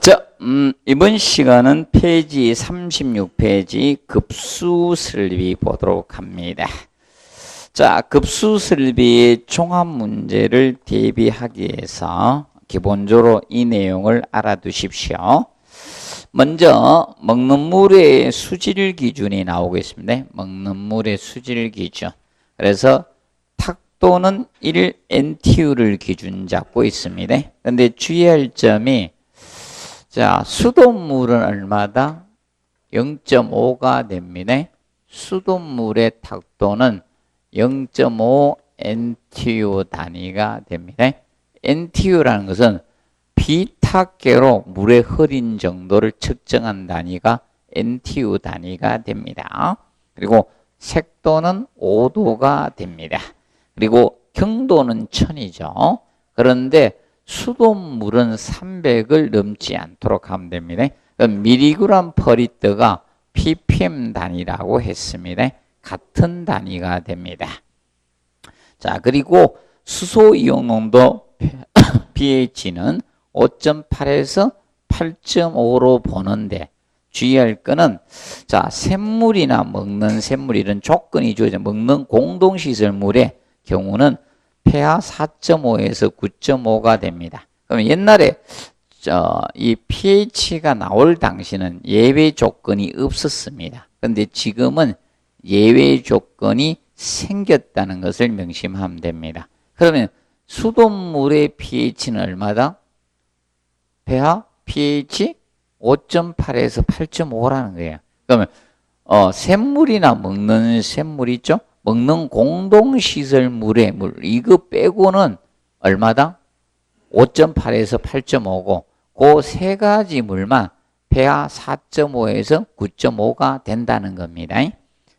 자, 이번 시간은 페이지 36페이지 급수설비 보도록 합니다. 자, 급수설비의 종합 문제를 대비하기 위해서 기본적으로 이 내용을 알아두십시오. 먼저 먹는 물의 수질 기준이 나오고 있습니다. 먹는 물의 수질 기준. 그래서 탁도는 1NTU를 기준 잡고 있습니다. 그런데 주의할 점이 자, 수돗물은 얼마다? 0.5가 됩니다. 수돗물의 탁도는 0.5 NTU 단위가 됩니다. NTU라는 것은 비탁계로 물에 흐린 정도를 측정한 단위가 NTU 단위가 됩니다. 그리고 색도는 5도가 됩니다. 그리고 경도는 1000이죠. 그런데 수돗물은 300을 넘지 않도록 하면 됩니다. 미리그램 퍼 리터가 ppm 단위라고 했습니다. 같은 단위가 됩니다. 자, 그리고 수소 이온 농도 pH는 5.8에서 8.5로 보는데 주의할 거는 자, 샘물이나 먹는 샘물 이런 조건이 주어져 먹는 공동시설물의 경우는 pH 4.5에서 9.5가 됩니다. 그러면 옛날에 이 pH가 나올 당시는 예외 조건이 없었습니다. 그런데 지금은 예외 조건이 생겼다는 것을 명심하면 됩니다. 그러면 수돗물의 pH는 얼마다? pH 5.8에서 8.5라는 거예요. 그러면 샘물이나 먹는 샘물 있죠? 먹는 공동시설물의 물 이거 빼고는 얼마다? 5.8에서 8.5고 그 세 가지 물만 pH 4.5에서 9.5가 된다는 겁니다.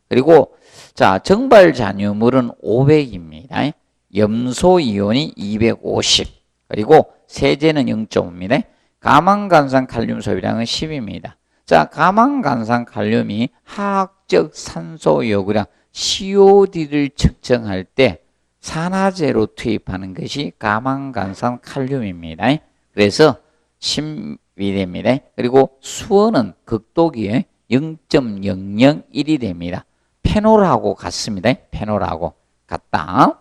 그리고 자, 정발 잔유물은 500입니다. 염소 이온이 250 그리고 세제는 0.5입니다. 가망간산 칼륨 소비량은 10입니다. 자, 가망간산 칼륨이 화학적 산소 요구량 COD를 측정할 때 산화제로 투입하는 것이 가망간산 칼륨입니다. 그래서 10이 됩니다. 그리고 수원은 극도기에 0.001이 됩니다. 페놀하고 같습니다. 페놀하고 같다.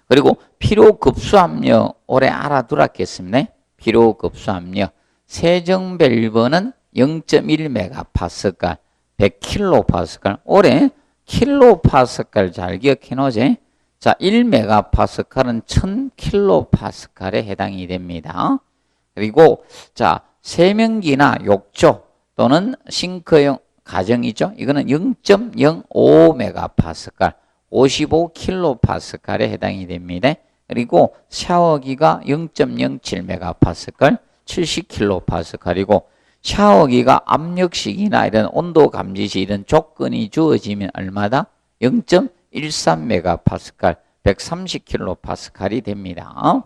그리고 피로급수압력 오래 알아두었겠습니다. 피로급수압력 세정밸브는 0.1메가파스칼 100kPa 올해 킬로파스칼 잘 기억해 놓으세요. 자, 1메가파스칼은 1000kPa에 해당이 됩니다. 그리고 자, 세면기나 욕조 또는 싱크용 가정이죠. 이거는 0.05메가파스칼 55kPa에 해당이 됩니다. 그리고 샤워기가 0.07메가파스칼 70kPa이고 샤워기가 압력식이나 이런 온도 감지시 이런 조건이 주어지면 얼마다? 0.13메가파스칼 130kPa이 됩니다.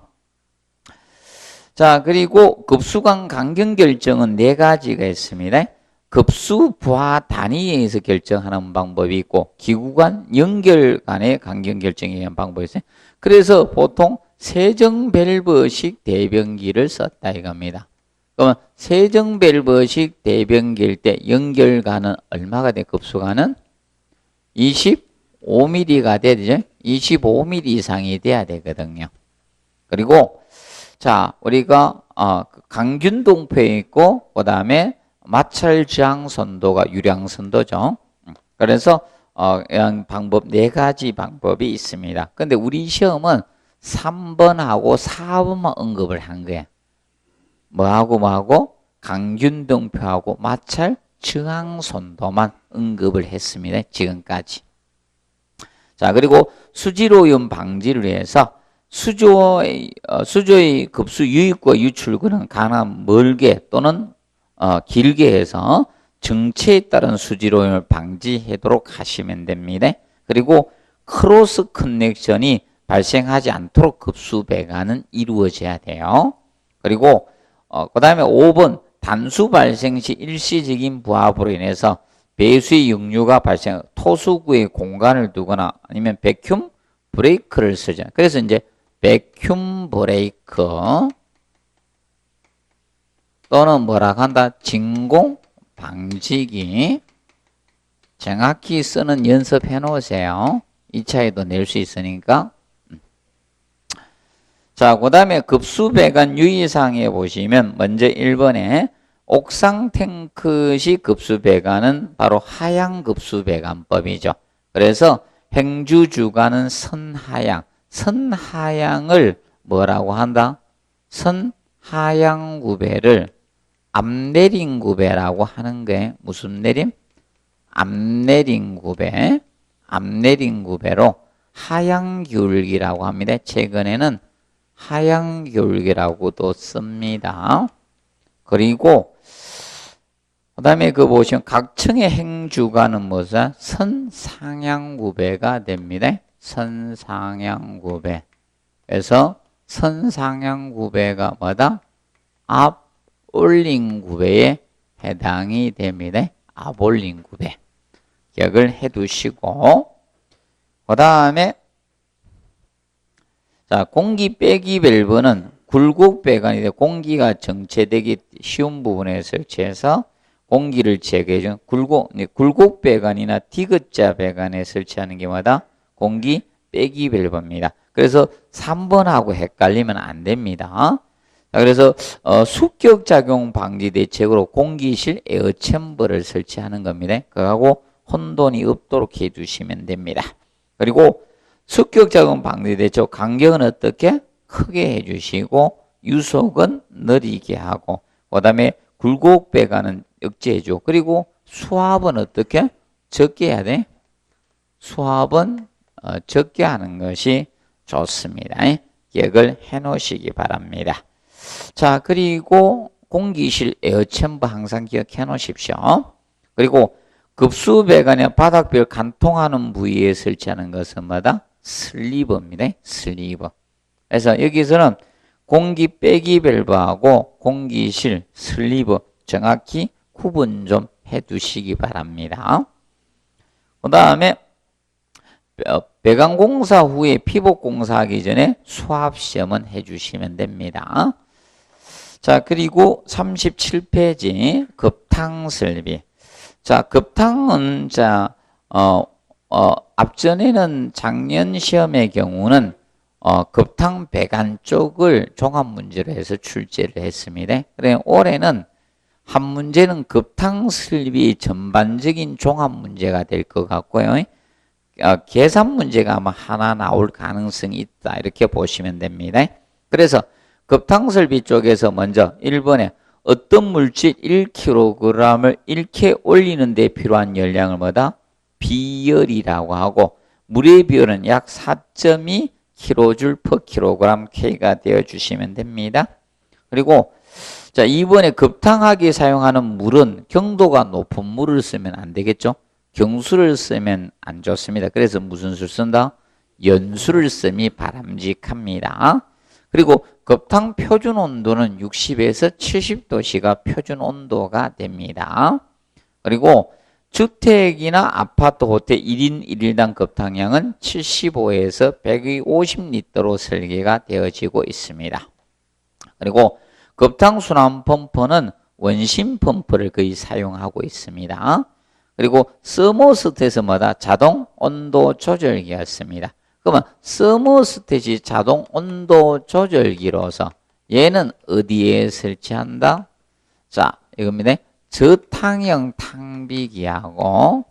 자, 그리고 급수관 간격 결정은 네 가지가 있습니다. 급수 부하 단위에 의해서 결정하는 방법이 있고 기구 간 연결 간의 간격 결정에 의한 방법이 있어요. 그래서 보통 세정밸브식 대변기를 썼다 이겁니다. 그러면 세정밸브식 대변기일 때 연결관은 얼마가 돼? 급수관은 25mm가 돼야 되죠. 25mm 이상이 돼야 되거든요. 그리고 자, 우리가 강균동표에 있고 그다음에 마찰 저항 선도가 유량 선도죠. 그래서 방법 네 가지 방법이 있습니다. 근데 우리 시험은 3번하고 4번만 언급을 한 거예요. 뭐하고 강균등표하고 마찰 저항선도만 언급을 했습니다. 지금까지. 자, 그리고 수질오염 방지를 위해서 수조의 급수 유입과 유출구는 가능한 멀게 또는 길게 해서 정체에 따른 수질오염을 방지하도록 하시면 됩니다. 그리고 크로스 커넥션이 발생하지 않도록 급수 배관은 이루어져야 돼요. 그리고 그 다음에 5번 단수 발생 시 일시적인 부하로 인해서 배수의 역류가 발생 토수구에 공간을 두거나 아니면 백큐ම් 브레이크를 쓰죠. 그래서 이제 백큐ම් 브레이크 또는 뭐라고 한다? 진공 방지기. 정확히 쓰는 연습해 놓으세요. 이 차이도 낼 수 있으니까. 자, 그 다음에 급수배관 유의사항에 보시면 먼저 1번에 옥상 탱크식 급수배관은 바로 하향 급수배관법이죠. 그래서 행주 주관은 선하향. 선하향을 뭐라고 한다? 선하향 구배를 앞내림 구배라고 하는 게 무슨 내림? 앞내림 구배. 앞내림 구배로 하향 기울기라고 합니다. 최근에는 하향 기울기라고도 씁니다. 그리고 그 다음에 그 보시면 각층의 행주관은 무엇이야? 선상향 구배가 됩니다. 선상향 구배. 그래서 선상향 구배가 뭐다? 앞 올린 구배에 해당이 됩니다. 앞 올린 구배. 기억을 해 두시고, 그 다음에 자, 공기 빼기 밸브는 굴곡 배관인데 공기가 정체되기 쉬운 부분에 설치해서 공기를 제거해주는 굴곡 배관이나 디귿자 배관에 설치하는 게 뭐다? 공기 빼기 밸브입니다. 그래서 3번하고 헷갈리면 안 됩니다. 자, 그래서 습격작용 방지 대책으로 공기실 에어챔버를 설치하는 겁니다. 그거하고 혼돈이 없도록 해주시면 됩니다. 그리고 습격작용 방지 대책 간격은 어떻게? 크게 해주시고 유속은 느리게 하고, 그 다음에 굴곡 배관은 억제해주고, 그리고 수압은 어떻게? 적게 해야 돼. 수압은 적게 하는 것이 좋습니다. 기억을 해 놓으시기 바랍니다. 자, 그리고 공기실 에어챔버 항상 기억해 놓으십시오. 그리고 급수배관의 바닥벽을 관통하는 부위에 설치하는 것은 뭐다? 슬리버입니다. 슬리버. 그래서 여기서는 공기 빼기 밸브하고 공기실 슬리버 정확히 구분 좀 해 두시기 바랍니다. 그 다음에 배관 공사 후에 피복 공사하기 전에 수압 시험은 해 주시면 됩니다. 자, 그리고 37페이지 급탕 설비. 자, 급탕은 앞전에는 작년 시험의 경우는 급탕 배관 쪽을 종합 문제로 해서 출제를 했습니다. 그래 올해는 한 문제는 급탕 설비 전반적인 종합 문제가 될 것 같고요. 계산 문제가 아마 하나 나올 가능성이 있다, 이렇게 보시면 됩니다. 그래서 급탕 설비 쪽에서 먼저 1번에 어떤 물질 1kg을 1K 올리는 데 필요한 열량을 뭐다? 비열이라고 하고, 물의 비율은 약 4.2 kJ/kg K가 되어 주시면 됩니다. 그리고 자, 2번에 급탕하게 사용하는 물은 경도가 높은 물을 쓰면 안 되겠죠? 경수를 쓰면 안 좋습니다. 그래서 무슨 수를 쓴다? 연수를 씀이 바람직합니다. 그리고 급탕 표준 온도는 60에서 70도씨가 표준 온도가 됩니다. 그리고 주택이나 아파트, 호텔 1인 1일당 급탕량은 75에서 150리터로 설계가 되어지고 있습니다. 그리고 급탕 순환 펌프는 원심 펌프를 거의 사용하고 있습니다. 그리고 서모스탯은 뭐다? 자동 온도 조절기였습니다. 그러면 서모스탯이 자동 온도 조절기로서 얘는 어디에 설치한다? 자, 이겁니다. 저탕형 탕비기하고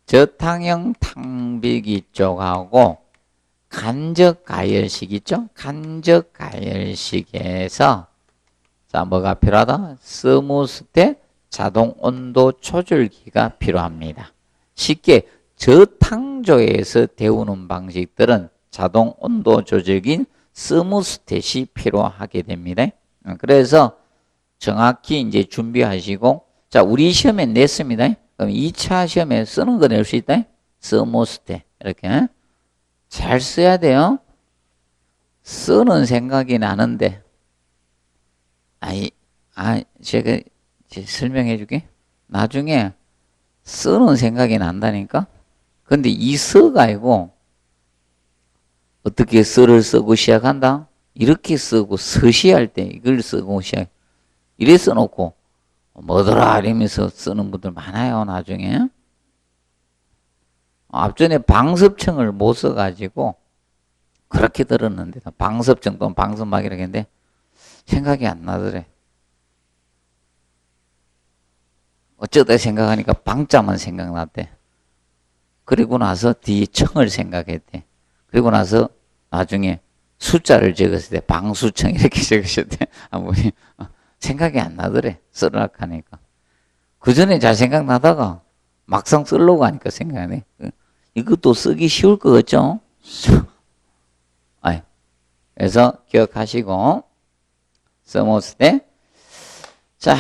저탕형 탕비기 쪽하고 간접 가열식 있죠? 간접 가열식에서 자, 뭐가 필요하다? 서모스탯 자동 온도 조절기가 필요합니다. 쉽게 저탕조에서 데우는 방식들은 자동 온도 조절기인 서모스탯이 필요하게 됩니다. 그래서 정확히 이제 준비하시고, 자, 우리 시험에 냈습니다. 그럼 2차 시험에 쓰는 거 낼 수 있다? 서모스탯. 이렇게. 잘 써야 돼요. 쓰는 생각이 나는데, 제가 설명해 줄게. 나중에 쓰는 생각이 난다니까? 근데 이 서가 아니고, 어떻게 서를 쓰고 시작한다? 이렇게 쓰고 서시할 때 이걸 쓰고 시작. 이래 써놓고 뭐더라 이러면서 쓰는 분들 많아요. 나중에 앞전에 방섭청을 못 써가지고 그렇게 들었는데 방섭청 또는 방섭막이라고 했는데 생각이 안 나더래. 어쩌다 생각하니까 방자만 생각났대. 그리고 나서 뒤에 청을 생각했대. 그리고 나서 나중에 숫자를 적었을 때 방수청 이렇게 적으셨대. 아무리 생각이 안 나더래. 쓰려고 하니까. 그 전에 잘 생각나다가 막상 쓰려고 하니까 생각나네. 이것도 쓰기 쉬울 것 같죠? 그래서 기억하시고 써먹을 때 자,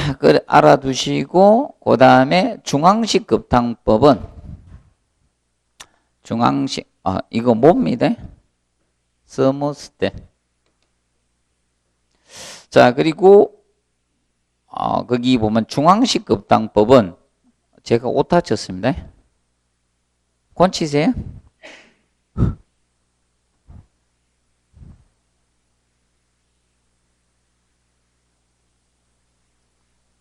알아두시고 그 다음에 중앙식 급탕법은 중앙식 이거 뭡니다. 써먹을 때 자, 그리고 거기 보면 중앙식 급탕법은 제가 오타 쳤습니다. 권치세요?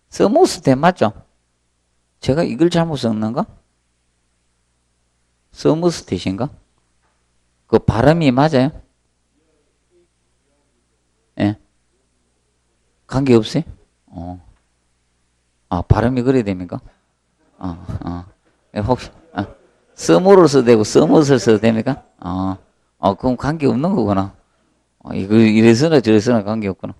서모스테 맞죠? 제가 이걸 잘못 썼는가? 서모스테신가? 그 발음이 맞아요? 예. 관계없어요? 발음이 그래야 됩니까? 혹시, 서모를 써도 되고, 서머스를 써도 됩니까? 그럼 관계없는 거구나. 이래서나 저래서나 관계없구나.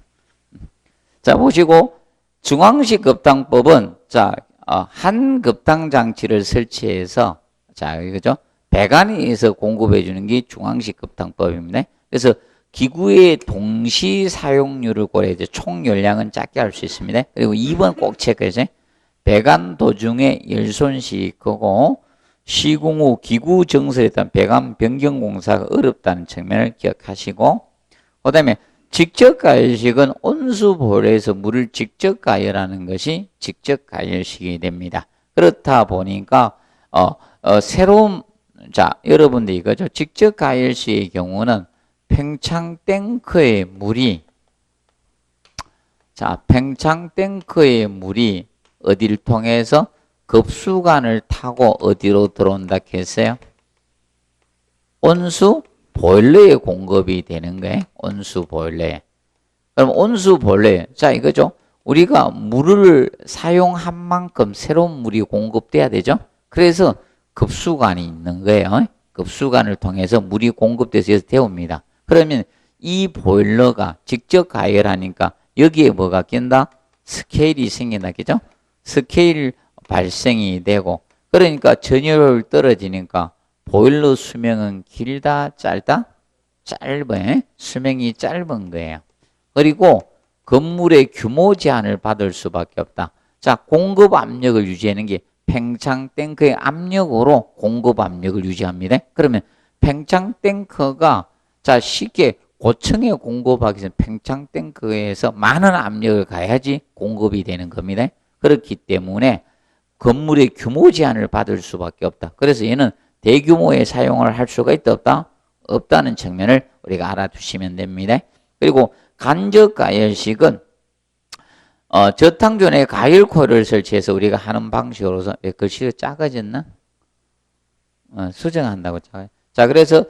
자, 보시고, 중앙식 급탕법은, 자, 한 급탕 장치를 설치해서, 자, 이거죠? 배관에서 공급해 주는 게 중앙식 급탕법입니다. 그래서 기구의 동시 사용률을 고려해서 총 열량은 작게 할 수 있습니다. 그리고 2번 꼭 체크해주세요. 배관 도중에 열손 시거고 시공 후 기구 정설에 따른 배관 변경 공사가 어렵다는 측면을 기억하시고 그 다음에 직접 가열식은 온수 보일러에서 물을 직접 가열하는 것이 직접 가열식이 됩니다. 그렇다 보니까 새로운 자 여러분들 이거죠. 직접 가열식의 경우는 팽창 탱크의 물이 자 팽창 탱크의 물이 어디를 통해서 급수관을 타고 어디로 들어온다 했어요? 온수 보일러에 공급이 되는 거예요. 온수 보일러에. 그럼 온수 보일러에 자 이거죠. 우리가 물을 사용한 만큼 새로운 물이 공급돼야 되죠. 그래서 급수관이 있는 거예요. 급수관을 통해서 물이 공급돼서 여기서 데웁니다. 그러면 이 보일러가 직접 가열하니까 여기에 뭐가 낀다? 스케일이 생긴다겠죠? 스케일 발생이 되고 그러니까 전열율 떨어지니까 보일러 수명은 길다 짧다? 짧아요. 수명이 짧은 거예요. 그리고 건물의 규모 제한을 받을 수밖에 없다. 자, 공급 압력을 유지하는 게 팽창 탱크의 압력으로 공급 압력을 유지합니다. 그러면 팽창 탱크가 자 쉽게 고층에 공급하기 전에 팽창 탱크에서 많은 압력을 가야지 공급이 되는 겁니다. 그렇기 때문에 건물의 규모 제한을 받을 수밖에 없다. 그래서 얘는 대규모의 사용을 할 수가 있다 없다? 없다는 측면을 우리가 알아두시면 됩니다. 그리고 간접 가열식은 저탕존에 가열 코일을 설치해서 우리가 하는 방식으로서 글씨가 작아졌나? 수정한다고 작아요. 자, 그래서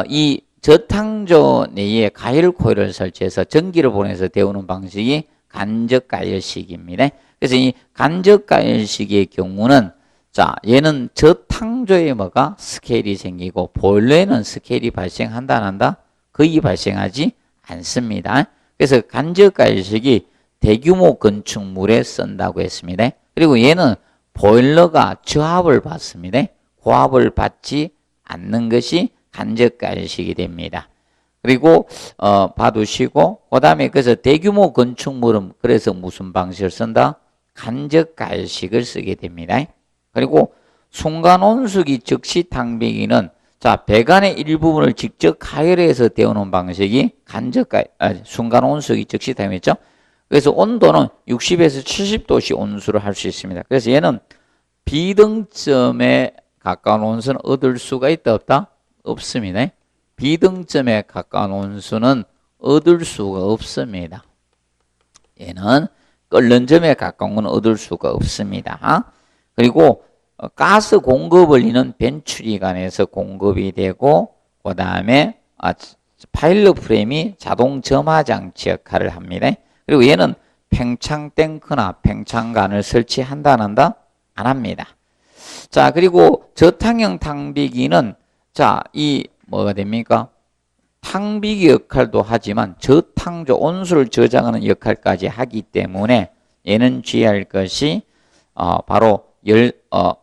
이 저탕조 내에 가열 코일을 설치해서 전기를 보내서 데우는 방식이 간접 가열식입니다. 그래서 이 간접 가열식의 경우는 자, 얘는 저탕조에 뭐가 스케일이 생기고 보일러에는 스케일이 발생한다 안 한다? 거의 발생하지 않습니다. 그래서 간접 가열식이 대규모 건축물에 쓴다고 했습니다. 그리고 얘는 보일러가 저압을 받습니다. 고압을 받지 않는 것이 간접 가열식이 됩니다. 그리고 봐두시고 그 다음에 그래서 대규모 건축물은 그래서 무슨 방식을 쓴다? 간접 가열식을 쓰게 됩니다. 그리고 순간 온수기 즉시 탕비기는 자 배관의 일부분을 직접 가열해서 데우는 방식이 순간 온수기 즉시 탕비기죠. 그래서 온도는 60에서 70도씨 온수를 할 수 있습니다. 그래서 얘는 비등점에 가까운 온수는 얻을 수가 있다 없다? 없습니다. 비등점에 가까운 온수는 얻을 수가 없습니다. 얘는 끓는 점에 가까운 건 얻을 수가 없습니다. 그리고 가스 공급을 이는 벤출기관에서 공급이 되고 그 다음에 파일럿 프레임이 자동 점화 장치 역할을 합니다. 그리고 얘는 팽창 탱크나 팽창관을 설치한다 안 한다? 안 합니다. 자, 그리고 저탕형 탕비기는 자, 이 뭐가 됩니까? 탕비기 역할도 하지만 저탕조 온수를 저장하는 역할까지 하기 때문에 얘는 주의할 것이 바로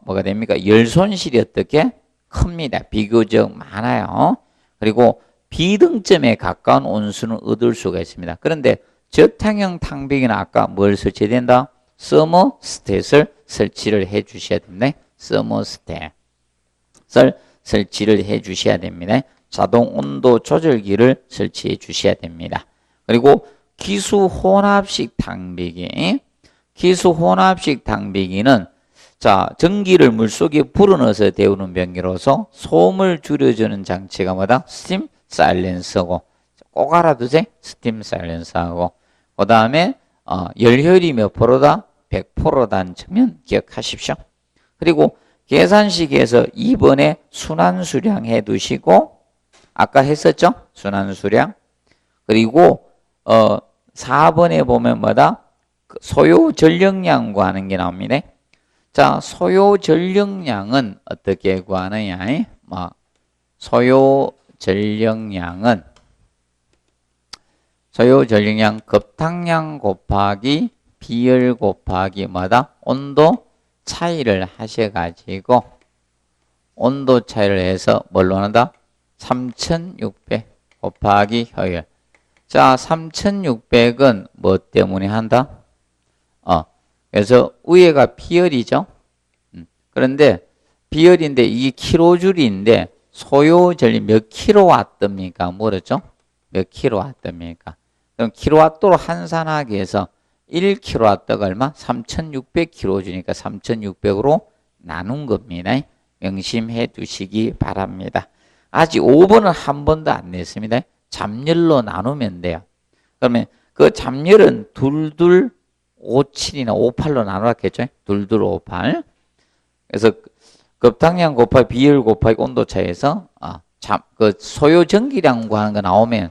뭐가 됩니까? 열 손실이 어떻게 큽니다. 비교적 많아요. 그리고 비등점에 가까운 온수는 얻을 수가 있습니다. 그런데 저탕형 탕비기는 아까 뭘 설치해야 된다? 서머스탯을 설치를 해 주셔야 됩니다. 서머스탯을 설치를 해 주셔야 됩니다. 자동 온도 조절기를 설치해 주셔야 됩니다. 그리고 기수 혼합식 탕비기. 기수 혼합식 탕비기는 자, 전기를 물속에 불어넣어서 데우는 병기로서 소음을 줄여주는 장치가 뭐다? 스팀 사일렌서고 꼭 알아두세요. 스팀 사일렌서하고 그 다음에 열효율이 몇 프로다? 100%다는 측면 기억하십시오. 그리고 계산식에서 2번에 순환수량 해두시고 아까 했었죠? 순환수량. 그리고 4번에 보면 뭐다? 소요 전력량과 하는 게 나옵니다. 자, 소요 전력량은 어떻게 구하느냐? 소요 전력량 급탕량 곱하기 비열 곱하기 뭐다? 온도 차이를 하셔가지고 온도 차이를 해서 뭘로 한다? 3600 곱하기 효율. 자, 3600은 뭐 때문에 한다? 그래서 위에가 비열이죠. 그런데 비열인데 이게 킬로줄인데 소요 전력 몇 킬로와트입니까? 뭐랬죠? 몇 킬로와트입니까? 그럼 킬로와트로 환산하기 위해서 1킬로와트가 얼마? 3600킬로주니까 3600으로 나눈 겁니다. 명심해 두시기 바랍니다. 아직 5번은 한 번도 안 냈습니다. 잡열로 나누면 돼요. 그러면 그 잡열은 2257이나 58로 나누었겠죠? 2258. 그래서 급탕량 곱하기 비열 곱하기 온도 차에서 그 소요 전기량과 하는 거 나오면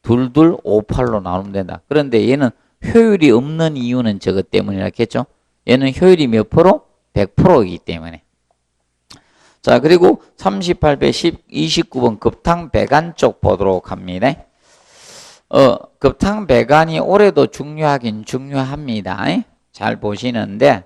2258로 나누면 된다. 그런데 얘는 효율이 없는 이유는 저것 때문이라겠죠? 얘는 효율이 몇 프로? 100%이기 때문에. 자, 그리고 38배 29번 급탕 배관 쪽 보도록 합니다. 급탕 배관이 올해도 중요하긴 중요합니다. 잘 보시는데,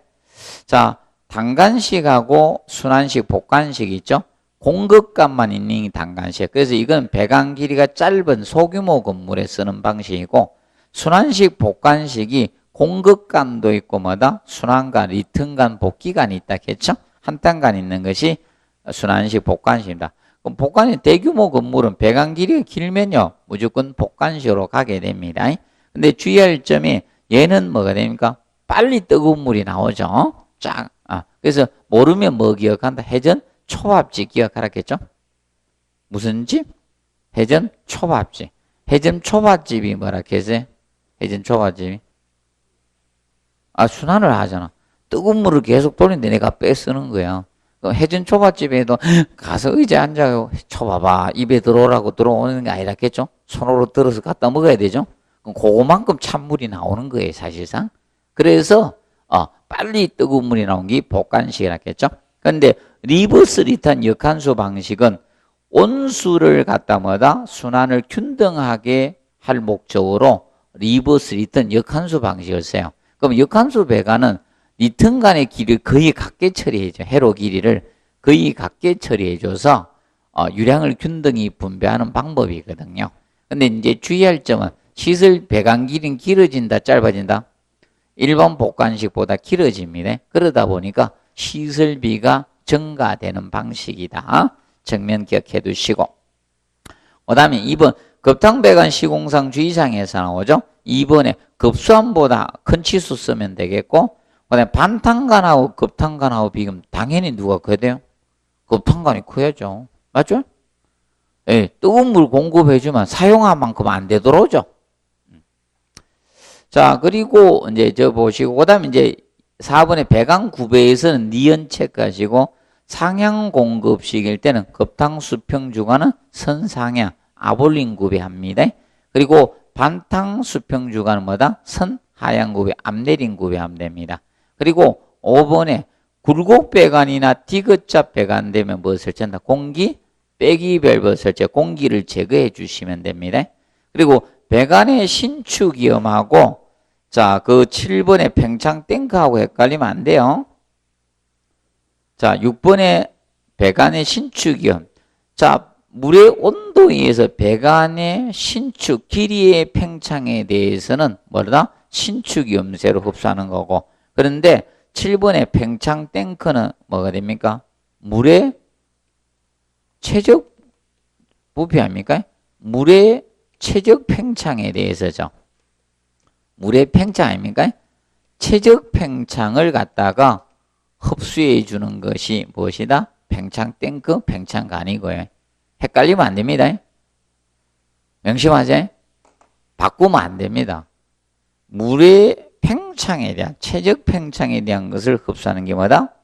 자, 단간식하고 순환식, 복간식 있죠? 공급관만 있는 단간식. 그래서 이건 배관 길이가 짧은 소규모 건물에 쓰는 방식이고, 순환식, 복간식이 공급관도 있고 뭐다? 순환관, 리턴관, 복기관이 있다겠죠? 한 단간 있는 것이 순환식, 복간식입니다. 그럼 복간이 대규모 건물은 배관 길이가 길면요, 무조건 복간식으로 가게 됩니다. 근데 주의할 점이 얘는 뭐가 됩니까? 빨리 뜨거운 물이 나오죠. 쫙. 그래서 모르면 뭐 기억한다? 해전 초밥집 기억하라겠죠? 무슨 집? 해전 초밥집. 해전 초밥집이 뭐라 했어요? 해전 초밥집이? 순환을 하잖아. 뜨거운 물을 계속 돌리는데 내가 빼쓰는 거야. 해전 초밥집에도 가서 의자에 앉아요. 쳐봐봐. 입에 들어오라고 들어오는 게 아니라겠죠? 손으로 들어서 갖다 먹어야 되죠? 그럼 그거만큼 찬물이 나오는 거예요, 사실상. 그래서 빨리 뜨거운 물이 나온 게 복간식이라겠죠? 그런데 리버스 리턴 역한수 방식은 온수를 갖다 뭐다? 순환을 균등하게 할 목적으로 리버스 리턴 역한수 방식을 써요. 그럼 역한수 배관은 리턴 간의 길이를 거의 같게 처리해줘. 회로 길이를 거의 같게 처리해줘서 유량을 균등히 분배하는 방법이거든요. 근데 이제 주의할 점은 시설 배관 길이는 길어진다, 짧아진다? 일반 복간식보다 길어집니다. 그러다 보니까 시설비가 증가되는 방식이다. 정면 기억해 두시고. 그 다음에 2번 급탕배관 시공상 주의사항에서 나오죠. 2번에 급수함보다 큰 치수 쓰면 되겠고, 그 다음에 반탕관하고 급탕관하고 비교하면 당연히 누가 커야 돼요? 급탕관이 커야죠. 맞죠? 뜨거운 물 공급해주면 사용한 만큼 안 되도록죠. 자, 그리고 이제 저 보시고, 그 다음에 이제 4번의 배관 구배에서는 니은 체크하시고, 상향 공급식일 때는 급탕 수평 주간은 선상향, 아볼린 구배합니다. 그리고 반탕 수평 주간은 뭐다? 선하향 구배, 앞내린 구배하면 됩니다. 그리고 5번에 굴곡 배관이나 디귿자 배관 되면 무엇을 쳤다? 공기 빼기 밸브 설치, 공기를 제거해 주시면 됩니다. 그리고 배관의 신축위험하고 자, 그 7번의 팽창 탱크하고 헷갈리면 안 돼요. 자, 6번의 배관의 신축위험. 자, 물의 온도에 의해서 배관의 신축, 길이의 팽창에 대해서는 뭐다? 신축위험세로 흡수하는 거고. 그런데 7번의 팽창 탱크는 뭐가 됩니까? 물의 최적 부피 아닙니까? 물의 최적 팽창에 대해서죠. 물의 팽창 아닙니까? 최적 팽창을 갖다가 흡수해 주는 것이 무엇이다? 팽창 탱크, 팽창관이고요. 헷갈리면 안 됩니다. 명심하세요. 바꾸면 안 됩니다. 물의 팽창에 대한, 최적 팽창에 대한 것을 흡수하는 게 뭐다?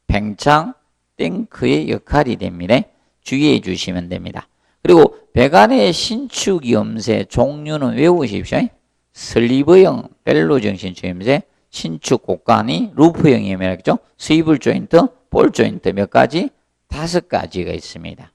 팽창 탱크의 역할이 됩니다. 주의해 주시면 됩니다. 그리고 배관의 신축위험세 종류는 외우십시오. 슬리브형, 벨로형 신축위험세, 신축 곡관이 루프형이었죠. 스위블 조인트, 볼 조인트 몇 가지? 5가지가 있습니다.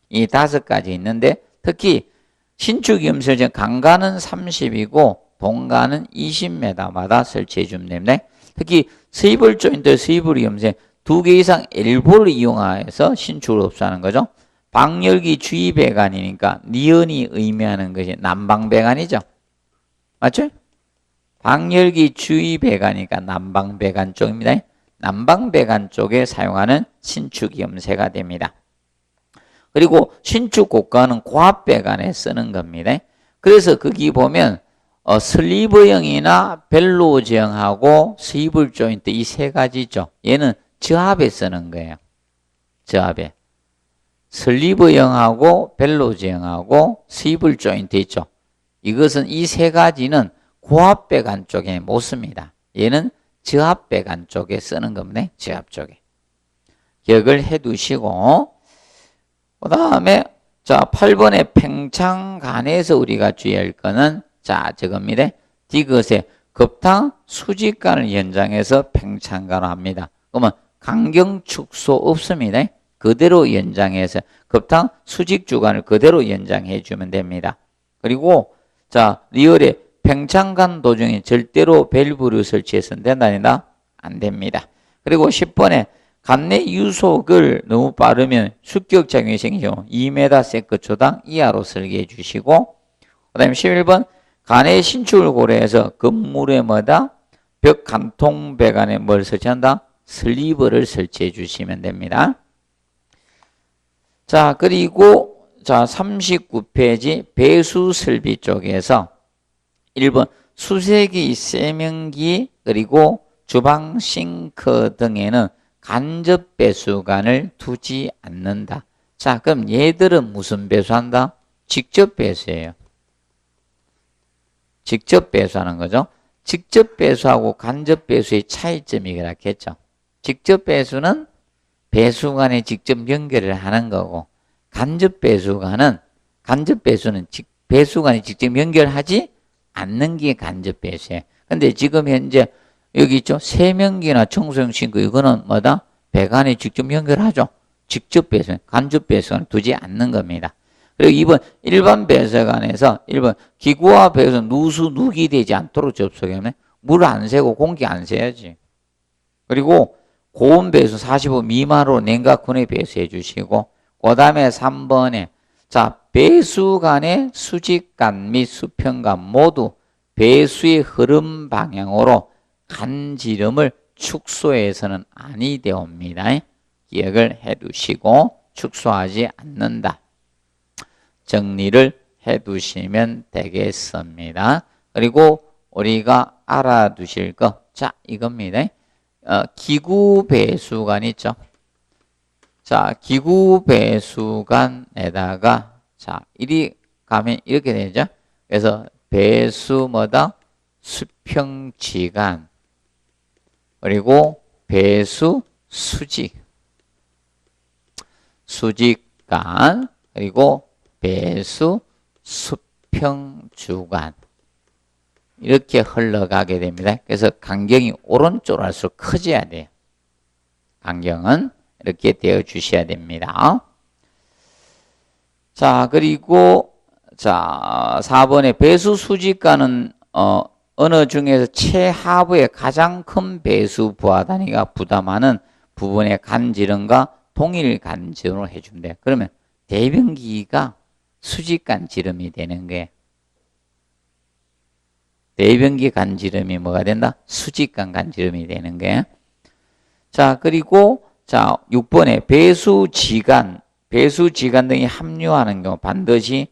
이 5가지 있는데 특히 신축위험세 강간은 30이고 동간은 20m마다 설치해 주면 됩니다. 특히 스위블 조인트, 스위블 위험세 2개 이상 엘보를 이용해서 신축을 흡수하는 거죠. 방열기 주위 배관이니까 니은이 의미하는 것이 난방배관이죠. 맞죠? 방열기 주위 배관이니까 난방배관 쪽입니다. 난방배관 쪽에 사용하는 신축위험세가 됩니다. 그리고 신축곡관은 고압배관에 쓰는 겁니다. 그래서 거기 보면 슬리브형이나 벨로제형하고 스위블 조인트 이 3가지죠. 얘는 저압에 쓰는 거예요. 저압에. 슬리브형하고 벨로제형하고 스위블 조인트 있죠. 이것은 이 3가지는 고압배관 쪽에 못 씁니다. 얘는 저압배관 쪽에 쓰는 겁니다. 저압 쪽에. 기억을 해 두시고 그 다음에 자 8번의 팽창관에서 우리가 주의할 거는 자 저겁니다. 디귿의 급탕 수직관을 연장해서 팽창관을 합니다. 그러면 강경 축소 없습니다. 그대로 연장해서 급탕 수직 주간을 그대로 연장해 주면 됩니다. 그리고 자 리얼의 팽창관 도중에 절대로 밸브를 설치해서는 된다니다? 안 됩니다. 그리고 10번에 관내 유속을 너무 빠르면 습격작용이 생기죠. 2m 세크초당 이하로 설계해 주시고 그 다음에 11번 관내 신축을 고려해서 건물에 뭐다? 벽 간통 배관에 뭘 설치한다? 슬리브를 설치해 주시면 됩니다. 자, 그리고 자 39페이지 배수 설비 쪽에서 1번 수세기, 세면기 그리고 주방 싱크 등에는 간접 배수관을 두지 않는다. 자, 그럼 얘들은 무슨 배수한다? 직접 배수예요. 직접 배수하는 거죠. 직접 배수하고 간접 배수의 차이점이 그렇겠죠. 직접 배수는 배수관에 직접 연결을 하는 거고 간접 배수는 배수관에 직접 연결하지 않는 게 간접 배수예요. 근데 지금 현재 여기 있죠. 세면기나 청소용 싱크 이거는 뭐다? 배관에 직접 연결하죠. 직접 배수관, 간접 배수관을 두지 않는 겁니다. 그리고 2번 일반 배수관에서 1번 기구와 배수 누수 되지 않도록 접속하면 물 안 새고 공기 안 새야지. 그리고 고온 배수 45 미만으로 냉각군에 배수해 주시고 그 다음에 3번에 자 배수관의 수직관 및 수평관 모두 배수의 흐름 방향으로 간지름을 축소해서는 아니 되옵니다. 기억을 해 두시고 축소하지 않는다. 정리를 해 두시면 되겠습니다. 그리고 우리가 알아두실 거, 자 이겁니다. 기구 배수관 있죠. 자 기구 배수관에다가 자 이리 가면 이렇게 되죠. 그래서 배수 뭐다? 수평지간, 그리고 배수 수직, 수직간, 그리고 배수 수평주간. 이렇게 흘러가게 됩니다. 그래서 간경이 오른쪽으로 할수록 커져야 돼요. 간경은 이렇게 되어 주셔야 됩니다. 자, 그리고 자, 4번에 배수 수직간은 어느 중에서 최하부의 가장 큰 배수 부하 단위가 부담하는 부분의 간지름과 동일 간지름으로 해준대. 그러면 대변기가 수직간 지름이 되는 거예요. 대변기 간지름이 뭐가 된다? 수직간 간지름이 되는 거예요. 자, 그리고 자, 6번에 배수지간 등이 합류하는 경우 반드시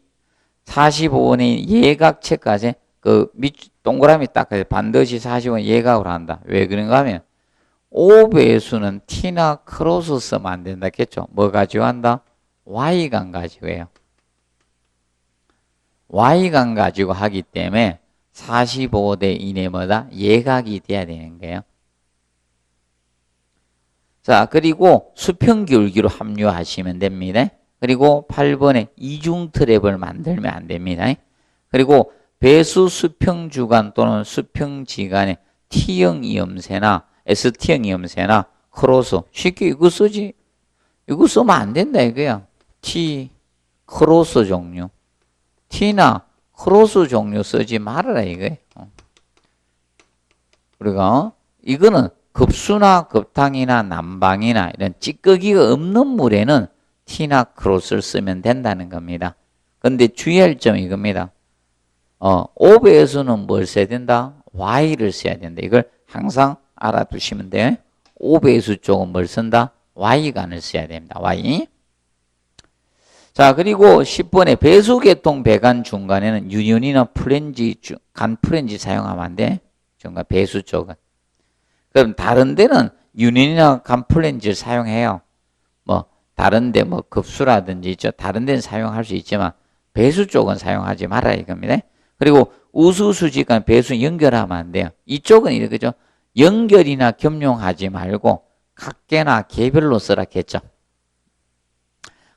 45원의 예각체까지 그 밑 동그라미 딱 반드시 45원 예각으로 한다. 왜 그런가 하면 O배수는 T나 크로스 쓰면 안 된다 했겠죠. 뭐 가지고 한다? Y간 가지고 해요. Y간 가지고 하기 때문에 45대 이내 뭐다? 예각이 돼야 되는 거예요. 자, 그리고 수평 기울기로 합류하시면 됩니다. 그리고 8번에 이중 트랩을 만들면 안 됩니다. 그리고 배수 수평 주간 또는 수평 지간에 T형 이음새나 ST형 이음새나 크로스, 쉽게 이거 쓰지. 이거 쓰면 안 된다 이거야. T 크로스 종류, T나 크로스 종류 쓰지 말아라 이거예요. 우리가 이거는 급수나 급탕이나 난방이나 이런 찌꺼기가 없는 물에는 T나 크로스를 쓰면 된다는 겁니다. 근데 주의할 점이 이겁니다. O배수는 뭘 써야 된다? Y를 써야 된다. 이걸 항상 알아두시면 돼요. O배수 쪽은 뭘 쓴다? Y간을 써야 됩니다. Y. 자, 그리고 10번에 배수계통 배관 중간에는 유연이나 플랜지, 간 플랜지 사용하면 안 돼. 중간 배수 쪽은. 그럼 다른 데는 유연이나 간 플랜지를 사용해요. 뭐 다른 데 뭐 급수라든지 있죠. 다른 데는 사용할 수 있지만 배수 쪽은 사용하지 말아야 이겁니다. 그리고 우수수직간 배수 연결하면 안 돼요. 이쪽은 이렇게죠. 연결이나 겸용하지 말고 각개나 개별로 쓰라 했죠.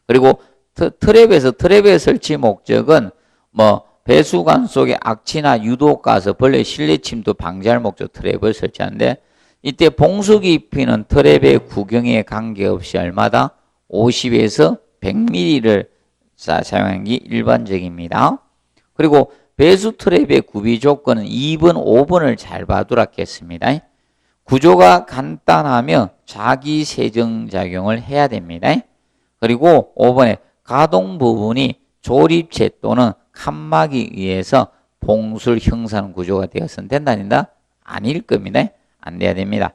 그리고 트랩의 설치 목적은 뭐 배수관 속에 악취나 유독 가서 벌레 실내 침도 방지할 목적 트랩을 설치하는데 이때 봉수 깊이는 트랩의 구경에 관계없이 얼마다 50에서 100mm를 사용하는 게 일반적입니다. 그리고 배수 트랩의 구비 조건은 2번, 5번을 잘 봐두라 했습니다. 구조가 간단하며 자기 세정작용을 해야 됩니다. 그리고 5번에 가동 부분이 조립체 또는 칸막이에 의해서 봉수를 형성하는 구조가 되어서는 된다는다? 아닐 겁니다. 안 돼야 됩니다.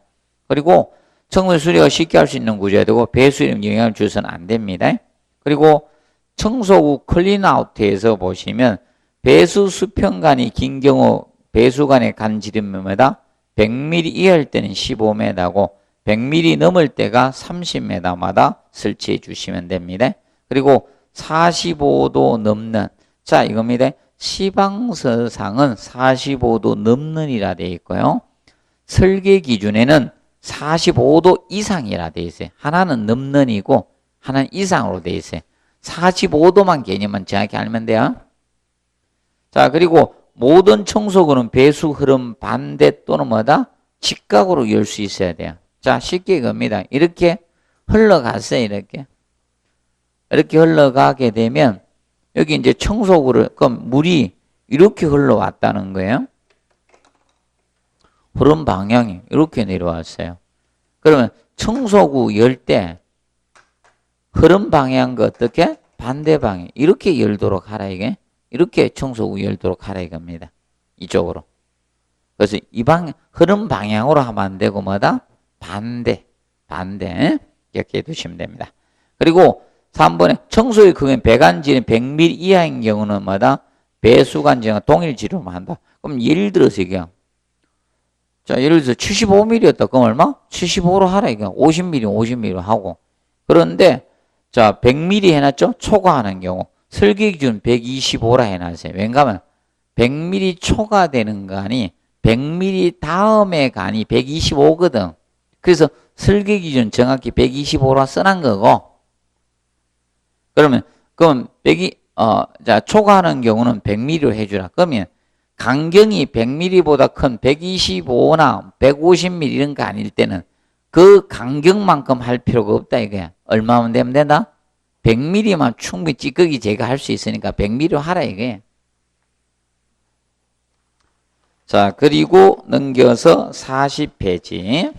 그리고 청소 수리가 쉽게 할 수 있는 구조가 되고 배수에 영향을 주서는 안 됩니다. 그리고 청소구 클린아웃에서 보시면 배수 수평간이 긴 경우 배수간의 간지름마다 100mm 이하일 때는 15m고 100mm 넘을 때가 30m마다 설치해 주시면 됩니다. 그리고 45도 넘는, 자 이겁니다. 시방서상은 45도 넘는이라 되어 있고요. 설계 기준에는 45도 이상이라 되어 있어요. 하나는 넘는이고 하나는 이상으로 되어 있어요. 45도만 개념만 정확히 알면 돼요. 자, 그리고 모든 청소구는 배수 흐름 반대 또는 뭐다? 직각으로 열 수 있어야 돼요. 자, 쉽게 이겁니다. 이렇게 흘러갔어요. 이렇게 흘러가게 되면 여기 이제 청소구를, 그럼 물이 이렇게 흘러왔다는 거예요. 흐름 방향이 이렇게 내려왔어요. 그러면 청소구 열 때 흐름 방향과 어떻게? 반대 방향. 이렇게 열도록 하라 이게. 이렇게 청소구 열도록 하라 이겁니다. 이쪽으로. 그래서 이 흐름 방향으로 하면 안 되고 뭐다? 반대. 이렇게 해두시면 됩니다. 그리고 3번에 청소의 크기는 배관지름 100mm 이하인 경우는 뭐다? 배수관지름과 동일 지름을 한다. 그럼 예를 들어서 이게 자, 예를 들어서 75mm였다. 그럼 얼마? 75로 하라 이거. 50mm로 하고. 그런데 자, 100mm 해놨죠? 초과하는 경우. 설계 기준 125라 해놨어요. 왜냐하면 100mm 초과되는 간이 100mm 다음에 간이 125거든. 그래서 설계 기준 정확히 125로 써놓은 거고. 그럼 100, 초과하는 경우는 100mm로 해주라. 그러면 간경이 100mm보다 큰 125나 150mm 이런 거 아닐 때는 그 간경만큼 할 필요가 없다 이거야. 얼마만 되면 된다? 100mm만 충분히 찌꺼기 제거할 수 있으니까 100mm로 하라 이거야. 자, 그리고 넘겨서 40페이지.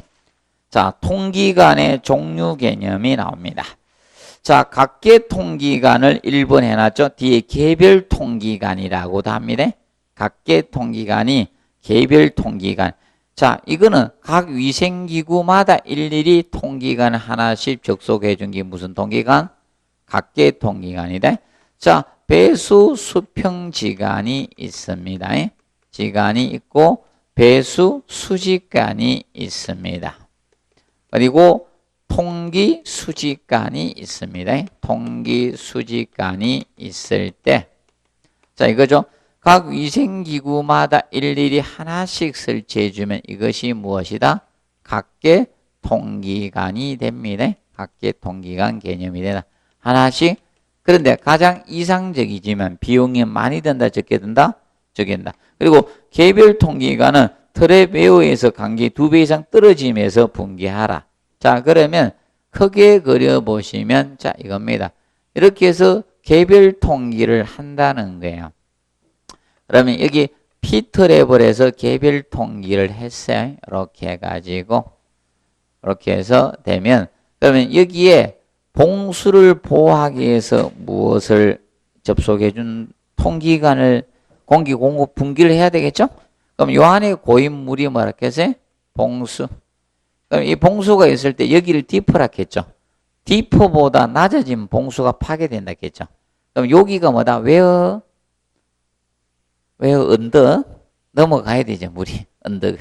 자, 통기간의 종류 개념이 나옵니다. 자, 각계 통기간을 1번 해놨죠. 뒤에 개별 통기간이라고도 합니다. 각계 통기간이 개별 통기간. 자, 이거는 각 위생기구마다 일일이 통기간 하나씩 접속해 준 게 무슨 통기간? 각계 통기간이다. 자, 배수 수평지간이 있습니다. 지간이 있고 배수 수지간이 있습니다. 그리고 통기 수지간이 있습니다. 통기 수지간이 있을 때, 자, 이거죠. 각 위생기구마다 일일이 하나씩 설치해주면 이것이 무엇이다? 각계 통기간이 됩니다. 각계 통기간 개념이 되다. 하나씩. 그런데 가장 이상적이지만 비용이 많이 든다, 적게 든다? 적게 든다. 그리고 개별 통기간은 틀의 외부에서 간격이 2배 이상 떨어지면서 분기하라. 자, 그러면 크게 그려보시면, 자, 이겁니다. 이렇게 해서 개별 통기를 한다는 거예요. 그러면 여기 피트랩을 개별 통기를 했어요. 이렇게 해가지고, 이렇게 해서 되면, 그러면 여기에 봉수를 보호하기 위해서 무엇을 접속해준 통기관을 공기 공급 분기를 해야 되겠죠? 그럼 요 안에 고인 물이 뭐라 했어요? 봉수. 그럼 이 봉수가 있을 때 여기를 디프라 했죠? 디프보다 낮아진 봉수가 파괴된다 했죠? 그럼 여기가 뭐다? 웨어 언덕 넘어가야 되죠, 물이. 언덕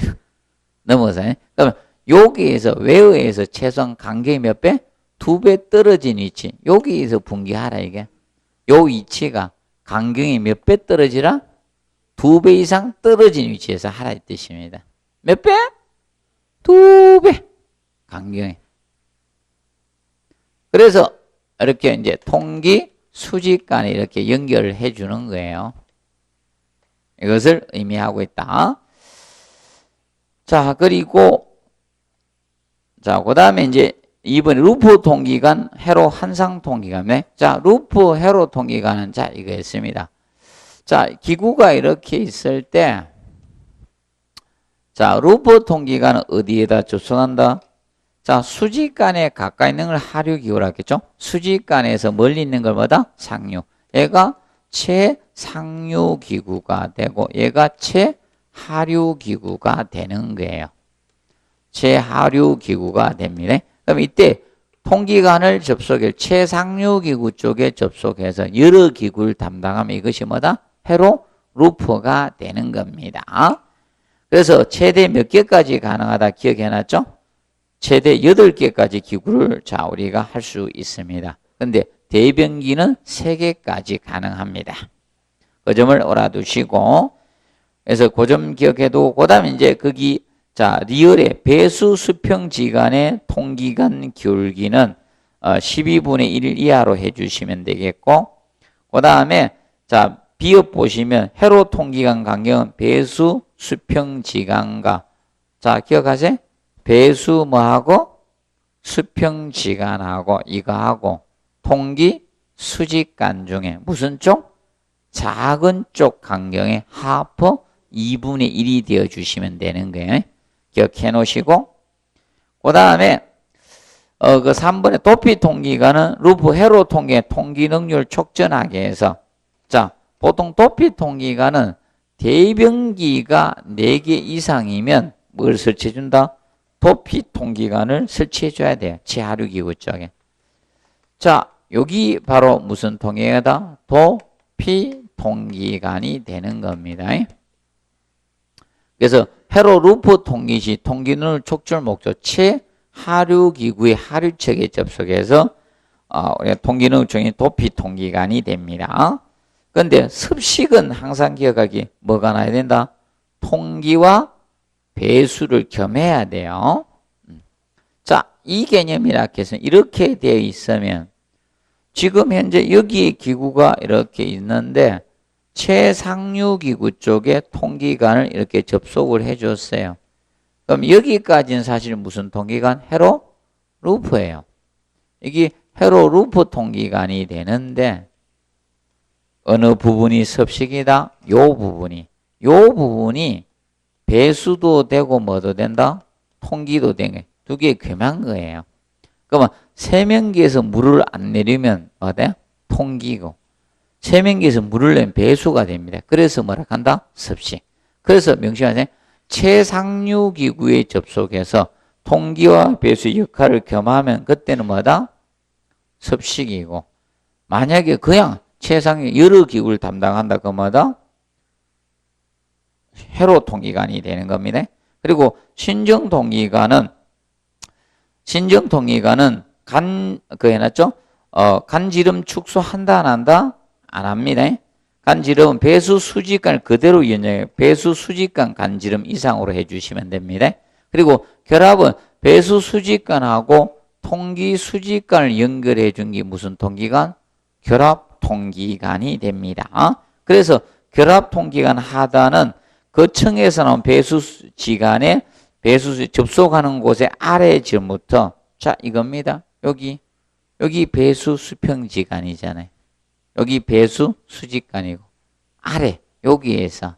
넘어서. 그러면 여기에서 웨어에서 최소한 간격이 몇 배? 2배 떨어진 위치. 여기에서 분기하라 이게. 요 위치가 간격이 몇 배 떨어지라? 2배 이상 떨어진 위치에서 하라 이 뜻입니다. 몇 배? 2배. 간격이. 그래서 이렇게 이제 통기 수직간에 이렇게 연결을 해 주는 거예요. 이것을 의미하고 있다. 자, 그리고 자, 그다음에 이제 이번에 루프 통기간, 회로 한상 통기간에, 자, 루프 회로 통기간은 자, 이거였습니다. 자, 기구가 이렇게 있을 때, 자, 루프 통기간은 어디에다 접속한다? 자, 수직간에 가까이 있는 걸 하류기구라 했겠죠? 수직간에서 멀리 있는 걸 뭐다? 상류. 얘가 최상류기구가 되고, 얘가 최하류기구가 되는 거예요. 최하류기구가 됩니다. 그럼 이때 통기관을 접속해 최상류기구 쪽에 접속해서 여러 기구를 담당하면 이것이 뭐다? 회로 루프가 되는 겁니다. 그래서 최대 몇 개까지 가능하다 기억해놨죠? 최대 8개까지 기구를 자 우리가 할 수 있습니다. 그런데 대변기는 3개까지 가능합니다. 그 점을 알아두시고, 그래서 그 점 기억해두고, 그 다음에 이제 거기 자, 리얼의 배수 수평지간의 통기간 기울기는 12분의 1 이하로 해주시면 되겠고, 그 다음에 자, 비읍 보시면 회로 통기간 간격은 배수 수평지간과, 자, 기억하세요? 배수 뭐하고? 수평지간하고 이거하고 통기 수직간 중에 무슨 쪽? 작은 쪽 간격의 하프 2분의 1이 되어 주시면 되는 거예요. 기억해 놓으시고, 그 다음에 그 3번의 도피 통기관은 루프 회로 통계 통기 능률 촉진하게 해서, 자, 보통 도피 통기관은 대변기가 4개 이상이면 뭘 설치해 준다? 도피 통기관을 설치해 줘야 돼요. 최하류기구 쪽에. 자, 여기 바로 무슨 통계다? 도피 통기관이 되는 겁니다. 그래서 회로 루프 통기 시 통기능을 촉진할 목적 최하류기구의 하류측에 접속해서 통기능을 중에 도피 통기관이 됩니다. 그런데 습식은 항상 기억하기 뭐가 나야 된다? 통기와 배수를 겸해야 돼요. 자, 이 개념이라 해서 이렇게 되어 있으면 지금 현재 여기에 기구가 이렇게 있는데 최상류 기구 쪽에 통기관을 이렇게 접속을 해줬어요. 그럼 여기까지는 사실 무슨 통기관? 회로 루프예요. 이게 회로 루프 통기관이 되는데 어느 부분이 섭식이다? 요 부분이 배수도 되고 뭐도 된다? 통기도 되게 두 개 겸한 거예요. 그러면 세면기에서 물을 안 내리면 어때? 통기고 세면기에서 물을 내면 배수가 됩니다. 그래서 뭐라 한다? 섭식. 그래서 명심하세요. 최상류 기구에 접속해서 통기와 배수 역할을 겸하면 그때는 뭐다? 섭식이고 만약에 그냥 최상류 여러 기구를 담당한다 그러면 뭐다? 회로 통기관이 되는 겁니다. 그리고 신정 통기관은 해놨죠? 간지름 축소한다 안 한다? 안 합니다. 간지름은 배수 수직관을 그대로 연장해요. 배수 수직관 간지름 이상으로 해주시면 됩니다. 그리고 결합은 배수 수직관하고 통기 수직관을 연결해 준 게 무슨 통기관? 결합 통기관이 됩니다. 그래서 결합 통기관 하단은 거층에서 나온 배수지간에 배수 접속하는 곳의 아래 지점부터 자 이겁니다. 여기 배수 수평지간이잖아요. 여기 배수 수직간이고 아래 여기에서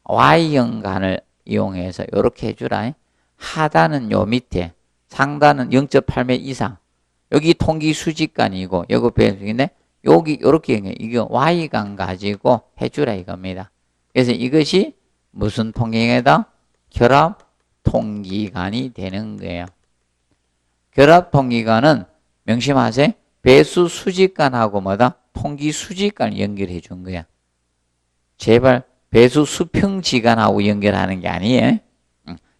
Y형관을 이용해서 이렇게 해주라. 하단은 요 밑에 상단은 0.8m 이상 여기 통기 수직간이고 여기 배수인데 여기 이렇게 이거 Y간 가지고 해주라 이겁니다. 그래서 이것이 무슨 통기관이다? 결합 통기관이 되는 거예요. 결합 통기관은 명심하세요. 배수 수직관하고 뭐다? 통기 수직관을 연결해 준 거야. 제발 배수 수평지간하고 연결하는 게 아니에요.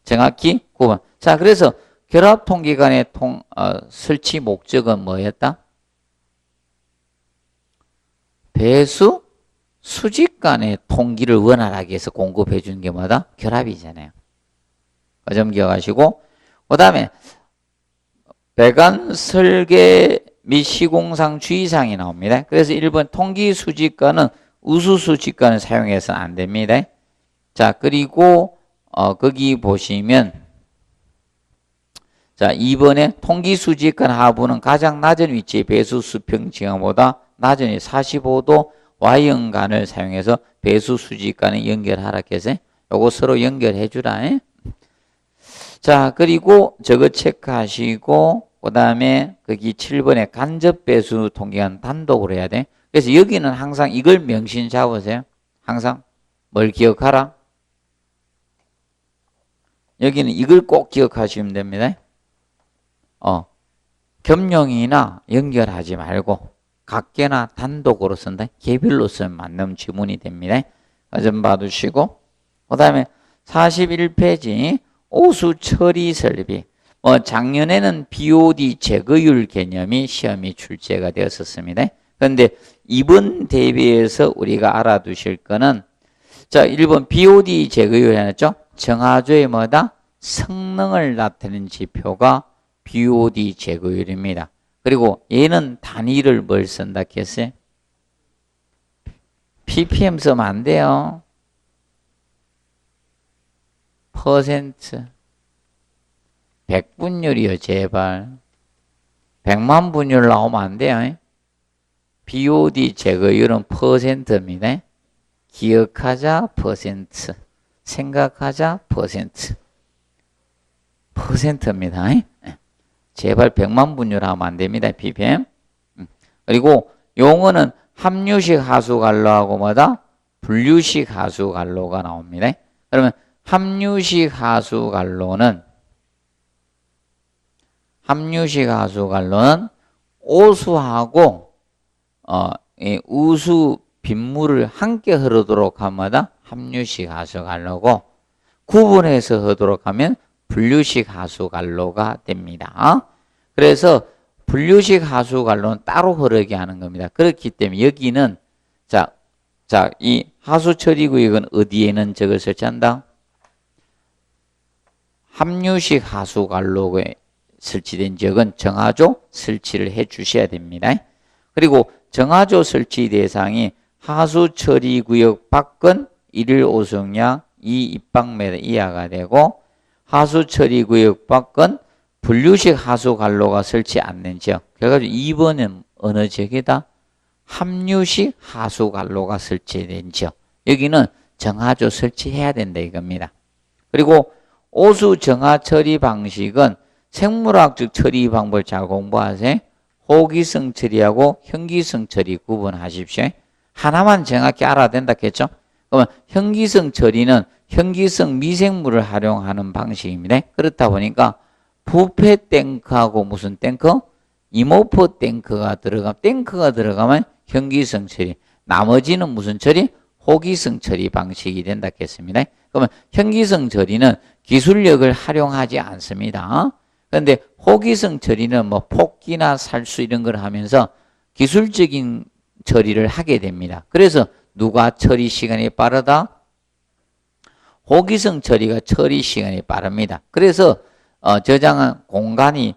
정확히 9번. 자, 그래서 결합 통기관의 설치 목적은 뭐였다? 배수 수직간의 통기를 원활하게 해서 공급해 주는 게 뭐다? 결합이잖아요. 그 점 기억하시고 그 다음에 배관 설계 및 시공상 주의사항이 나옵니다. 그래서 1번 통기 수직관은 우수 수직관을 사용해서는 안 됩니다. 자, 그리고 거기 보시면 자 2번에 통기 수직관 하부는 가장 낮은 위치의 배수 수평 지간보다 낮은 45도 Y형관을 사용해서 배수 수직관을 연결하라 해서 요거 서로 연결해 주라. 자, 그리고 저거 체크하시고 그 다음에 거기 7번에 간접 배수 통기관 단독으로 해야 돼. 그래서 여기는 항상 이걸 명신 잡으세요. 항상 뭘 기억하라? 여기는 이걸 꼭 기억하시면 됩니다. 겸용이나 연결하지 말고 각개나 단독으로 쓴다. 개별로 쓰면 맞는 지문이 됩니다. 그 점 봐두시고 그 다음에 41페이지 오수 처리 설비. 작년에는 BOD 제거율 개념이 시험이 출제가 되었었습니다. 그런데 이번 대비해서 우리가 알아두실 거는 자 1번 BOD 제거율 해놨죠. 정화조의 뭐다? 성능을 나타내는 지표가 BOD 제거율입니다. 그리고 얘는 단위를 뭘 쓴다 했어요? ppm 쓰면 안 돼요. 퍼센트. 100분율이요, 제발. 100만 분율 나오면 안 돼요. BOD 제거율은 퍼센트입니다. 기억하자, 퍼센트. 생각하자, 퍼센트. 퍼센트입니다. 제발 100만 분율 하면 안 됩니다, ppm. 그리고 용어는 합류식 하수관로하고 뭐다? 분류식 하수관로가 나옵니다. 그러면 합류식 하수관로는 오수하고 우수 빗물을 함께 흐르도록 하마다 합류식 하수관로고 구분해서 흐르도록 하면 분류식 하수관로가 됩니다. 그래서 분류식 하수관로는 따로 흐르게 하는 겁니다. 그렇기 때문에 여기는 이 하수 처리 구역은 어디에는 저걸 설치한다? 함유식 하수관로에 설치된 지역은 정하조 설치를 해 주셔야 됩니다. 그리고 정하조 설치 대상이 하수처리구역 밖은 1일 오송량 2 입방미터 이하가 되고 하수처리구역 밖은 분류식 하수관로가 설치 않는 지역. 그래가지고 2번은 어느 지역이다? 함유식 하수관로가 설치된 지역. 여기는 정하조 설치해야 된다 이겁니다. 그리고 오수 정하 처리 방식은 생물학적 처리 방법을 잘 공부하세요. 호기성 처리하고 현기성 처리 구분하십시오. 하나만 정확히 알아야 된다 했죠? 그러면 현기성 처리는 현기성 미생물을 활용하는 방식입니다. 그렇다 보니까 부패 탱크하고 무슨 탱크? 이모포 탱크가 들어가면 현기성 처리. 나머지는 무슨 처리? 호기성 처리 방식이 된다 했습니다. 그러면 현기성 처리는 기술력을 활용하지 않습니다. 그런데 호기성 처리는 뭐 폭기나 살수 이런 걸 하면서 기술적인 처리를 하게 됩니다. 그래서 누가 처리 시간이 빠르다? 호기성 처리가 처리 시간이 빠릅니다. 그래서 저장한 공간이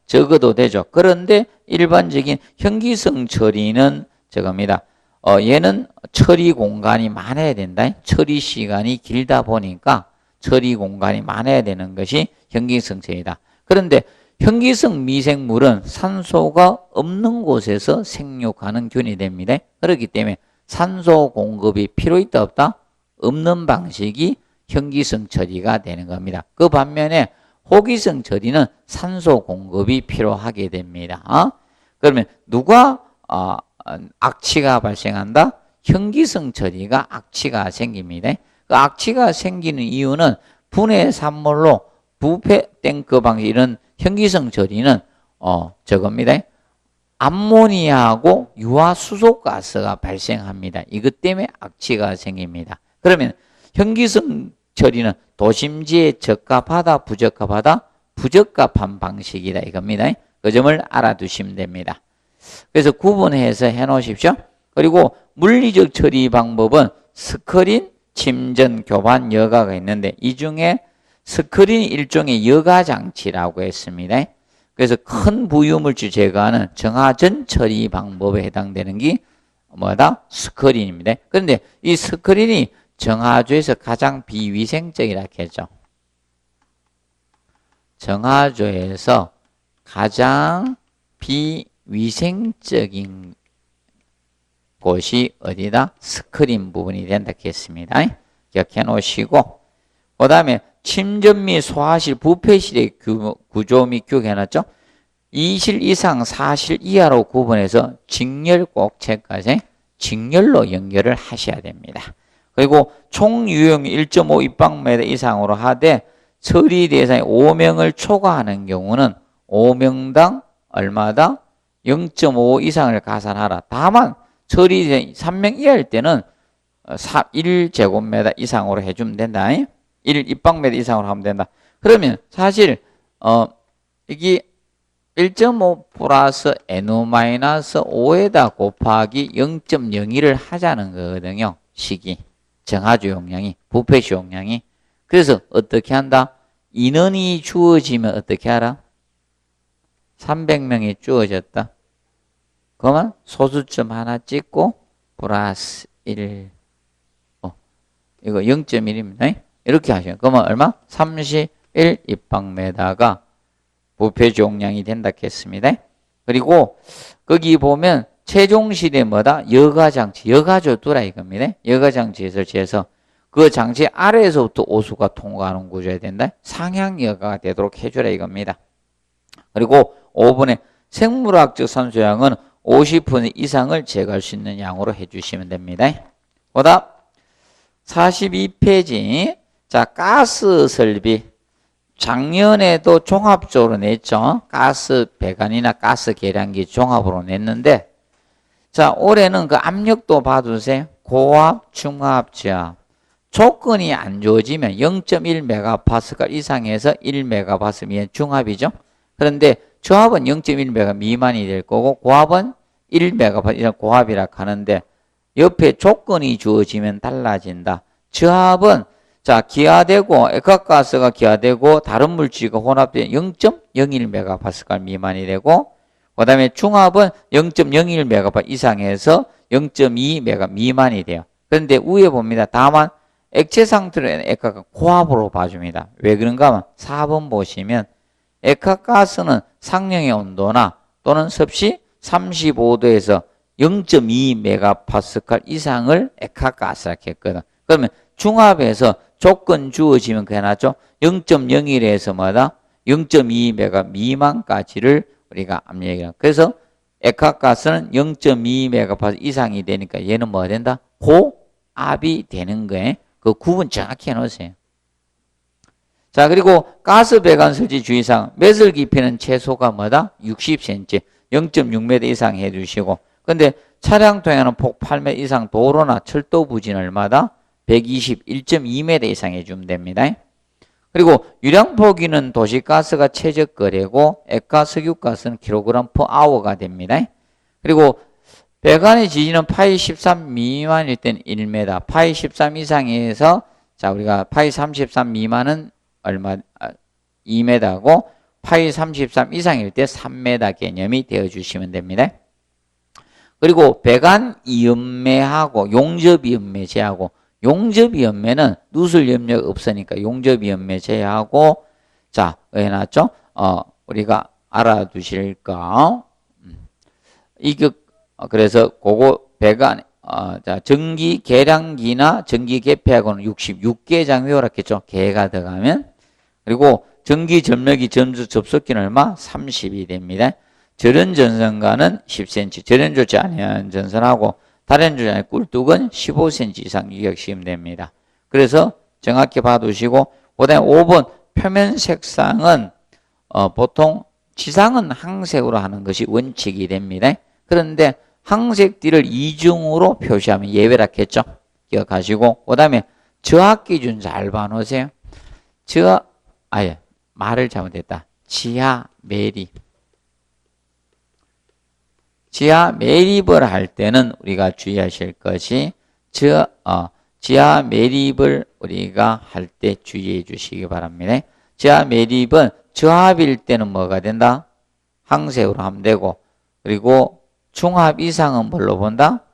적어도 되죠. 그런데 일반적인 현기성 처리는 저겁니다. 얘는 처리 공간이 많아야 된다. 처리 시간이 길다 보니까 처리 공간이 많아야 되는 것이 현기성 처리다. 그런데 현기성 미생물은 산소가 없는 곳에서 생육하는 균이 됩니다. 그렇기 때문에 산소 공급이 필요 있다 없다? 없는 방식이 현기성 처리가 되는 겁니다. 그 반면에 호기성 처리는 산소 공급이 필요하게 됩니다. 그러면 누가 악취가 발생한다? 현기성 처리가 악취가 생깁니다. 그 악취가 생기는 이유는 분해 산물로 부패 탱크 방식 이런 현기성 처리는 저겁니다. 암모니아하고 유화수소가스가 발생합니다. 이것 때문에 악취가 생깁니다. 그러면 현기성 처리는 도심지에 적합하다 부적합하다? 부적합한 방식이다 이겁니다. 그 점을 알아두시면 됩니다. 그래서 구분해서 해놓으십시오. 그리고 물리적 처리 방법은 스크린, 침전, 교반, 여과가 있는데 이 중에 스크린이 일종의 여과 장치라고 했습니다. 그래서 큰 부유물질 제거하는 정화전 처리 방법에 해당되는 게 뭐다? 스크린입니다. 그런데 이 스크린이 정화조에서 가장 비위생적이라 했죠. 정화조에서 가장 비위생적인 곳이 어디다? 스크린 부분이 된다 했습니다. 기억해 놓으시고 그 다음에 침전 및 소화실, 부패실의 구조 및 규격 해놨죠. 2실 이상 4실 이하로 구분해서 직렬 꼭 체크하세요. 직렬로 연결을 하셔야 됩니다. 그리고 총 유용이 1.5 입방미터 이상으로 하되 처리 대상이 5명을 초과하는 경우는 5명당 얼마다? 0.5 이상을 가산하라. 다만 처리 대상이 3명 이하일 때는 1제곱미터 이상으로 해주면 된다. 1 입방미터 이상으로 하면 된다. 그러면 사실 이게 1.5 플러스 n-5에다 곱하기 0.01을 하자는 거거든요. 식이. 정화조 용량이, 부패시 용량이. 그래서 어떻게 한다? 인원이 주어지면 어떻게 하라? 300명이 주어졌다. 그러면 소수점 하나 찍고 플러스 1. 이거 0.1입니다. 이렇게 하시면 그러면 얼마? 31 입방미터가 부패시 용량이 된다 했습니다. 그리고 거기 보면 최종실에 뭐다? 여과장치, 여과조 두라 이겁니다. 여과장치에 설치해서 그 장치 아래에서부터 오수가 통과하는 구조여야 된다. 상향 여과가 되도록 해주라 이겁니다. 그리고 5번에 생물학적 산소량은 50% 이상을 제거할 수 있는 양으로 해주시면 됩니다. 보다 42페이지. 자, 가스 설비. 작년에도 종합적으로 냈죠. 가스 배관이나 가스 계량기 종합으로 냈는데, 자, 올해는 그 압력도 봐주세요. 고압, 중압, 저압. 조건이 안 좋아지면 0.1메가파스칼 이상에서 1메가파스칼 중압이죠. 그런데 저압은 0.1메가 미만이 될 거고, 고압은 1메가파스칼 이상 고압이라 하는데, 옆에 조건이 주어지면 달라진다. 저압은 자, 기하되고 액화가스가 기하되고 다른 물질과 혼합된 0.01메가파스칼 미만이 되고, 그 다음에 중합은 0.01메가파스칼 이상에서 0.2메가 미만이 돼요. 그런데 위에 봅니다. 다만 액체 상태로는 액화가 고압으로 봐줍니다. 왜 그런가 하면 4번 보시면 액화가스는 상용의 온도나 또는 섭씨 35도에서 0.2메가파스칼 이상을 액화가스라고 했거든. 그러면 중합에서 조건 주어지면 그게 나죠. 0.01에서 뭐다? 0.2메가 미만까지를 우리가 압력이라. 그래서 액화가스는 0.2메가파스칼 이상이 되니까 얘는 뭐가 된다? 고압이 되는 거예요. 그 구분 정확히 해놓으세요. 자, 그리고 가스 배관 설치 주의사항. 매설 깊이는 최소가 뭐다? 60cm, 0.6m 이상 해주시고. 근데 차량 통행하는 폭 8m 이상 도로나 철도 부진 얼마다? 121.2m 이상 해주면 됩니다. 그리고 유량포기는 도시가스가 최저거래고 액화 석유가스는 킬로그램 퍼 아워가 됩니다. 그리고 배관의 지지는 파이 13 미만일 땐 1m, 파이 13 이상에서 자 우리가 파이 33 미만은 얼마 2m고 파이 33 이상일 때 3m 개념이 되어 주시면 됩니다. 그리고 배관 이연매하고 용접 이연매 제하고 용접 이연매는 누설 염력 없으니까 용접 이연매 제하고 자 왜 나왔죠? 우리가 알아두실 거 이거 그래서 그거 배관 자 전기 계량기나 전기 개폐하고는 66개 외우라겠죠. 개가 들어가면 그리고 전기 전력이 점수 접속기는 얼마? 30이 됩니다. 절연 전선과는 10cm, 절연 조치 아니한 전선하고 다른 조치 아닌 꿀뚝은 15cm 이상 유격시키면 됩니다. 그래서 정확히 봐두시고 그다음에 5번 표면 색상은 보통 지상은 항색으로 하는 것이 원칙이 됩니다. 그런데 항색띠를 이중으로 표시하면 예외라겠죠. 기억하시고 그다음에 저하 기준 잘 봐놓으세요. 말을 잘못했다. 지하 매립. 지하 매립을 할 때는 우리가 주의하실 것이 지하 매립을 우리가 할 때 주의해 주시기 바랍니다. 지하 매립은 저합일 때는 뭐가 된다? 항색으로 하면 되고 그리고 중합 이상은 뭘로 본다?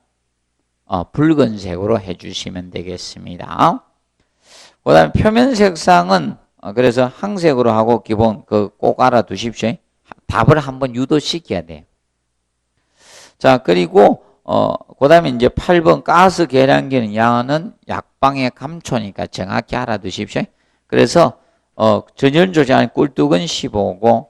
붉은색으로 해주시면 되겠습니다. 그 다음에 표면 색상은 그래서 항색으로 하고 기본 꼭 알아두십시오. 답을 한번 유도시켜야 돼요. 자, 그리고 그 다음에 이제 8번 가스 계량기는 양은 약방의 감초니까 정확히 알아두십시오. 그래서 전연 조직 아닌 꿀뚝은 15고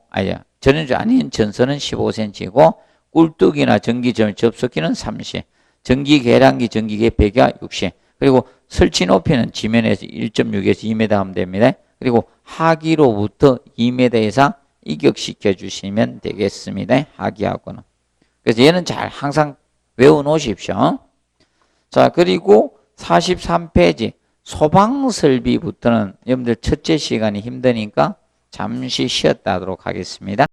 전연 조직 아닌 전선은 15cm고 꿀뚝이나 전기점 접속기는 30, 전기 계량기, 전기 개폐기가 60, 그리고 설치 높이는 지면에서 1.6에서 2m 하면 됩니다. 그리고 하기로부터 2m 이상 이격시켜 주시면 되겠습니다. 하기하고는. 그래서 얘는 잘 항상 외워 놓으십시오. 자, 그리고 43페이지 소방설비부터는 여러분들 첫째 시간이 힘드니까 잠시 쉬었다 하도록 하겠습니다.